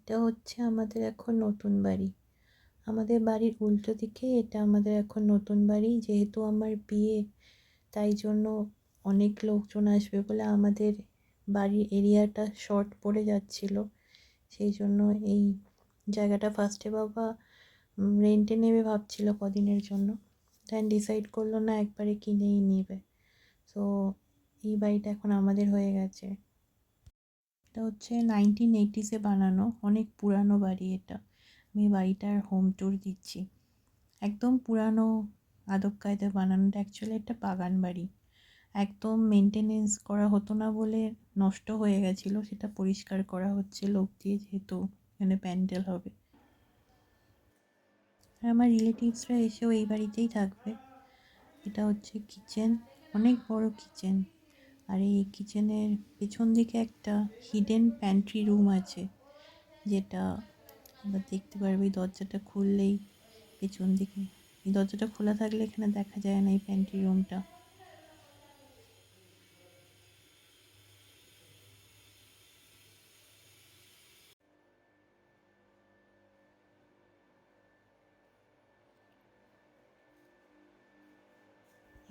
এটা হচ্ছে আমাদের এখন নতুন বাড়ি। আমাদের বাড়ির উল্টো দিকে এটা আমাদের এখন নতুন বাড়ি। যেহেতু আমার বিয়ে, তাই জন্য অনেক লোকজন আসবে বলে আমাদের বাড়ির এরিয়াটা শর্ট পড়ে যাচ্ছিল। সেই জন্য এই জায়গাটা ফার্স্টে বাবা রেন্টে নেবে ভাবছিল কদিনের জন্য, দেন ডিসাইড করলো না, একবারে কিনেই নেবে। সো এই বাড়িটা এখন আমাদের হয়ে গেছে। এটা হচ্ছে 1980s বানানো, অনেক পুরানো বাড়ি এটা। আমি বাড়িটার হোম ট্যুর দিচ্ছি। একদম পুরানো আদব কায়দায় বানানো। অ্যাকচুয়ালি একটা বাগান বাড়ি, একদম মেনটেনেন্স করা হতো না বলে নষ্ট হয়ে গেছিলো। সেটা পরিষ্কার করা হচ্ছে লোক দিয়ে, যেহেতু এখানে প্যান্ডেল হবে। আর আমার রিলেটিভসরা এসেও এই বাড়িতেই থাকবে। এটা হচ্ছে কিচেন, অনেক বড় কিচেন। আর এই কিচেনের পেছন দিকে একটা হিডেন প্যান্ট্রি রুম আছে, যেটা আমরা দেখতে পারবো। এই দরজাটা খুললেই পেছন দিকে, এই দরজাটা খোলা থাকলে এখানে দেখা যায় না এই প্যান্ট্রি রুমটা।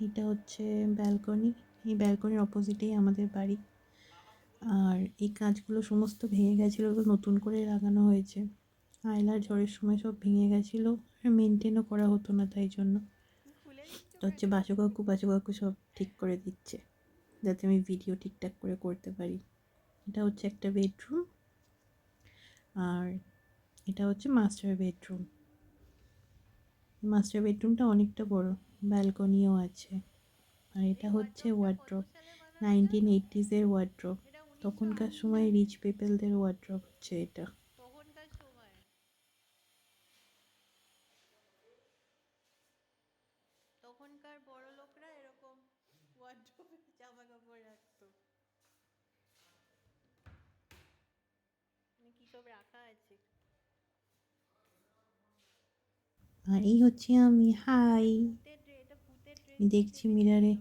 এটা হচ্ছে ব্যালকনি। এই ব্যালকনির অপোজিটেই আমাদের বাড়ি। আর এই কাঁচগুলো সমস্ত ভেঙে গেছিলো, ওগুলো নতুন করে লাগানো হয়েছে। আয়লার ঝড়ের সময় সব ভেঙে গেছিলো, আর মেনটেনও করা হতো না, তাই জন্য। এটা হচ্ছে বাসু কাকু সব ঠিক করে দিচ্ছে, যাতে আমি ভিডিও ঠিকঠাক করে করতে পারি। এটা হচ্ছে একটা বেডরুম, আর এটা হচ্ছে মাস্টার বেডরুম। মাস্টার বেডরুমটা অনেকটা বড়, ব্যালকনিও আছে। আর এটা হচ্ছে ওয়ার্ড্রপ, 1980s ওয়ার্ড্রপ। তখনকার সময় রিচ পিপলদের ওয়ার্ড্রপ হচ্ছে এটা। তখনকার সময় তখনকার বড় লোকরা এরকম ওয়ার্ড্রোবে জামা কাপড় রাখতো। মানে কি সব রাখা আছে। আর এই হচ্ছে আমি, হাই। এটা ভূতের ড্রেস দেখছি মিরারে,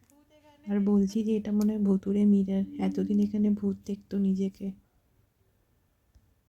ভূত এখানে আর বলছি যে এটা মনে হয় ভুতুরে মিরার। এতদিন এখানে ভূত দেখতো নিজেকে।